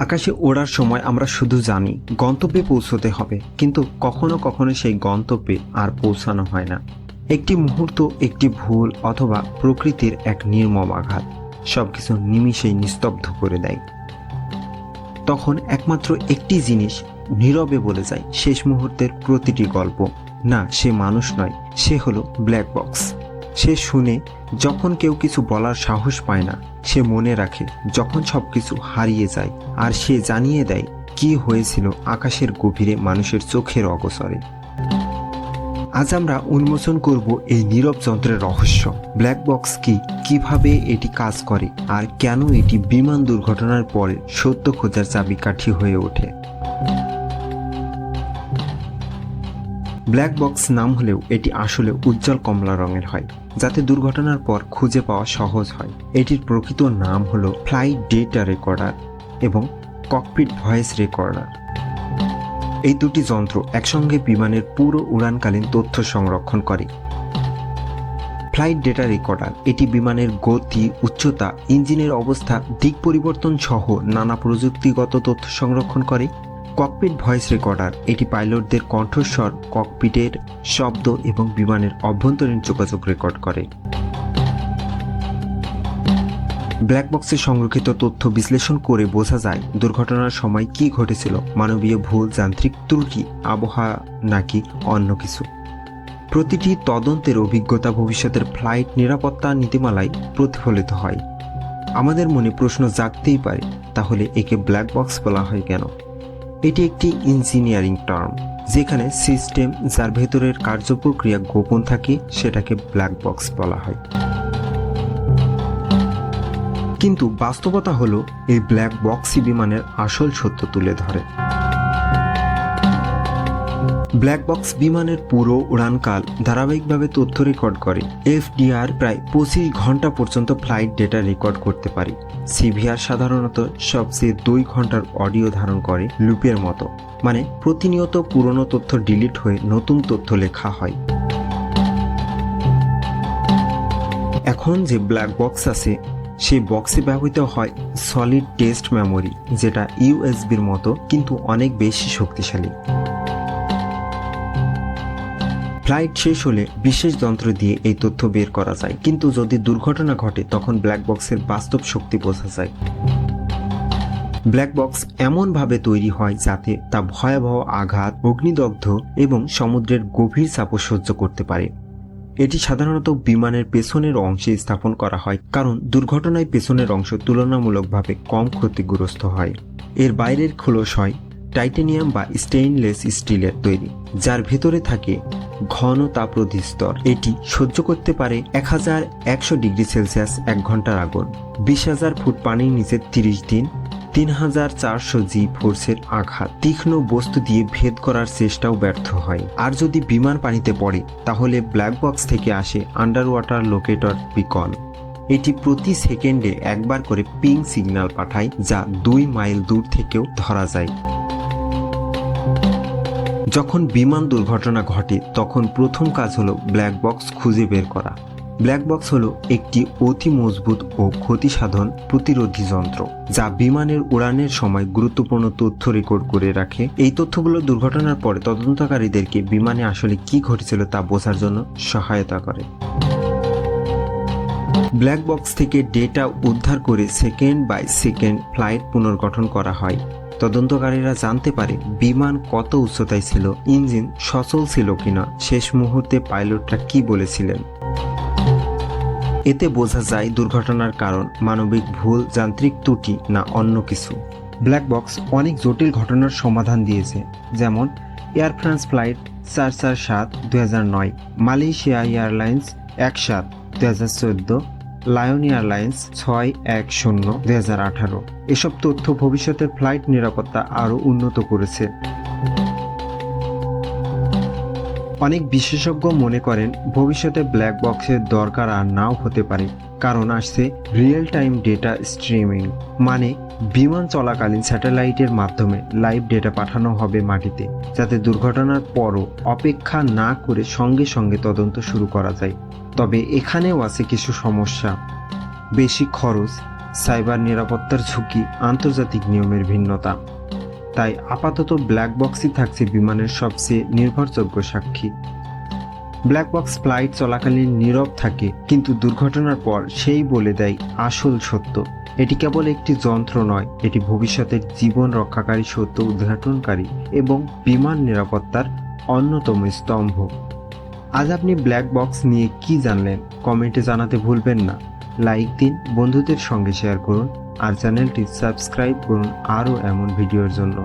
আকাশে ওড়ার সময় আমরা শুধু জানি গন্তব্যে পৌঁছতে হবে, কিন্তু কখনো কখনো সেই গন্তব্যে আর পৌঁছানো হয় না। একটি মুহূর্ত, একটি ভুল অথবা প্রকৃতির এক নির্মম আঘাত সবকিছু নিমিষেই নিস্তব্ধ করে দেয়। তখন একমাত্র একটি জিনিস নীরবে বলে যায় শেষ মুহূর্তের প্রতিটি গল্প, না সে মানুষ নয়, সে হলো ব্ল্যাক বক্স। সে শুনে যখন কেউ কিছু বলার সাহস পায় না, সে মনে রাখে যখন সবকিছু হারিয়ে যায়, আর সে জানিয়ে দেয় কি হয়েছিল আকাশের গভীরে মানুষের চোখের অগোচরে। আজ আমরা উন্মোচন করব এই নীরব যন্ত্রের রহস্য। ব্ল্যাক বক্স কি, কিভাবে এটি কাজ করে, আর কেন এটি বিমান দুর্ঘটনার পরে সত্য খোঁজার চাবিকাঠি হয়ে ওঠে। ব্ল্যাক বক্স নাম হলেও এটি আসলে উজ্জ্বল কমলা রঙের হয়, যাতে দুর্ঘটনার পর খুঁজে পাওয়া সহজ হয়। এটির প্রকৃত নাম হলো ফ্লাইট ডেটা রেকর্ডার এবং ককপিট ভয়েস রেকর্ডার। এই দুটি যন্ত্র একসঙ্গে বিমানের পুরো উড়ানকালীন তথ্য সংরক্ষণ করে। ফ্লাইট ডেটা রেকর্ডার এটি বিমানের গতি, উচ্চতা, ইঞ্জিনের অবস্থা, দিক পরিবর্তন সহ নানা প্রযুক্তিগত তথ্য সংরক্ষণ করে। ককপিট ভয়েস রেকর্ডার এটি পাইলটদের কণ্ঠস্বর, ককপিটের শব্দ এবং বিমানের অভ্যন্তরীণ যোগাযোগ রেকর্ড করে। ব্ল্যাক বক্সে সংরক্ষিত তথ্য বিশ্লেষণ করে বোঝা যায় দুর্ঘটনার সময় কি ঘটেছিল, মানবীয় ভুল, যান্ত্রিক ত্রুটি, আবহাওয়া নাকি অন্য কিছু। প্রতিটি তদন্তের অভিজ্ঞতা ভবিষ্যতের ফ্লাইট নিরাপত্তা নীতিমালায় প্রতিফলিত হয়। আমাদের মনে প্রশ্ন জাগতেই পারে, তাহলে একে ব্ল্যাক বক্স বলা হয় কেন? এটি একটি ইঞ্জিনিয়ারিং টার্ম, যেখানে সিস্টেম যার ভেতরের কার্যপ্রক্রিয়া গোপন থাকে সেটাকে ব্ল্যাক বক্স বলা হয়। কিন্তু বাস্তবতা হলো এই ব্ল্যাক বক্সই বিমানের আসল সত্য তুলে ধরে। ব্ল্যাক বক্স বিমানের পুরো উড়ানকাল ধারাবাহিকভাবে তথ্য রেকর্ড করে। এফডিআর প্রায় 25 ঘন্টা পর্যন্ত ফ্লাইট ডেটা রেকর্ড করতে পারে। সিভিআর সাধারণত সবচেয়ে 2 ঘন্টার অডিও ধারণ করে, লুপের মতো, মানে প্রতিনিয়ত পুরনো তথ্য ডিলিট হয়ে নতুন তথ্য লেখা হয়। এখন যে ব্ল্যাক বক্স আছে, সেই বক্সে ব্যবহৃত হয় সলিড টেস্ট মেমোরি, যেটা ইউএসবির মতো কিন্তু অনেক বেশি শক্তিশালী। ফ্লাইট শেষ হলে বিশেষ যন্ত্র দিয়ে এই তথ্য বের করা যায়, কিন্তু যদি দুর্ঘটনা ঘটে তখন ব্ল্যাক বক্সের বাস্তব শক্তি বোঝা যায়। ব্ল্যাক বক্স এমনভাবে তৈরি হয় যাতে তা ভয়াবহ আঘাত, অগ্নিদগ্ধ এবং সমুদ্রের গভীর চাপও সহ্য করতে পারে। এটি সাধারণত বিমানের পেছনের অংশে স্থাপন করা হয়, কারণ দুর্ঘটনায় পেছনের অংশ তুলনামূলকভাবে কম ক্ষতিগ্রস্ত হয়। এর বাইরের খোলস হয় টাইটানিয়াম বা স্টেইনলেস স্টিলের তৈরি, যার ভেতরে থাকে ঘন তাপরোধী স্তর। এটি সহ্য করতে পারে 1100 ডিগ্রি সেলসিয়াস 1 ঘন্টার আগুন, 20,000 ফুট পানির নিচে 30 দিন, 3400 জি ফোর্সের আঘাত। তীক্ষ্ণ বস্তু দিয়ে ভেদ করার চেষ্টাও ব্যর্থ হয়। আর যদি বিমান পানিতে পড়ে, তাহলে ব্ল্যাক বক্স থেকে আসে আন্ডার ওয়াটার লোকেটর বিকন। এটি প্রতি সেকেন্ডে একবার করে পিং সিগন্যাল পাঠায়, যা 2 মাইল দূর থেকেও ধরা যায়। যখন বিমান দুর্ঘটনা ঘটে, তখন প্রথম কাজ হলো ব্ল্যাক বক্স খুঁজে বের করা। ব্ল্যাক বক্স হলো একটি অতি মজবুত ও ক্ষতিসাধন প্রতিরোধী যন্ত্র, যা বিমানের উড়ানের সময় গুরুত্বপূর্ণ তথ্য রেকর্ড করে রাখে। এই তথ্যগুলো দুর্ঘটনার পরে তদন্তকারীদেরকে বিমানে আসলে কি ঘটেছিল তা বোঝার জন্য সহায়তা করে। ব্ল্যাক বক্স থেকে ডেটা উদ্ধার করে সেকেন্ড বাই সেকেন্ড ফ্লাইট পুনর্গঠন করা হয়। তদন্তকারীরা জানতে পারে বিমান কত উচ্চতায় ছিল, ইঞ্জিন সচল ছিল কিনা, শেষ মুহূর্তে পাইলটরা কি বলেছিলেন। এতে বোঝা যায় দুর্ঘটনার কারণ মানবিক ভুল, যান্ত্রিক ত্রুটি না অন্য কিছু। ব্ল্যাক বক্স অনেক জটিল ঘটনার সমাধান দিয়েছে, যেমন air France flight 447 2009, Malaysia airlines 17 2014, lion airlines 610 2018। এসব তথ্য ভবিষ্যতের ফ্লাইট নিরাপত্তা আরও উন্নত করেছে। অনেক বিশেষজ্ঞ মনে করেন ভবিষ্যতে ব্ল্যাক বক্সের দরকার আর নাও হতে পারে, কারণ আসছে রিয়েল টাইম ডেটা স্ট্রিমিং, মানে বিমান চলাকালীন স্যাটেলাইটের মাধ্যমে লাইভ ডেটা পাঠানো হবে মাটিতে, যাতে দুর্ঘটনার পরও অপেক্ষা না করে সঙ্গে সঙ্গে তদন্ত শুরু করা যায়। তবে এখানেও আছে কিছু সমস্যা। বেশি খরচ, সাইবার নিরাপত্তার ঝুঁকি, আন্তর্জাতিক নিয়মের ভিন্নতা। তাই আপাতত ব্ল্যাক বক্সই থাকছে বিমানের সবচেয়ে নির্ভরযোগ্য সাক্ষী। ব্ল্যাক বক্স ফ্লাইট চলাকালীন নীরব থাকে, কিন্তু দুর্ঘটনার পর সেই বলে দেয় আসল সত্য। এটি কেবল একটি যন্ত্র নয়, এটি ভবিষ্যতের জীবন রক্ষাকারী সত্য উদ্ঘাটনকারী এবং বিমান নিরাপত্তার অন্যতম স্তম্ভ। আজ আপনি ব্ল্যাক বক্স নিয়ে কি জানলেন কমেন্টে জানাতে ভুলবেন না। লাইক দিন, বন্ধুদের সঙ্গে শেয়ার করুন আর চ্যানেলটি সাবস্ক্রাইব করুন আরও এমন ভিডিওর জন্য।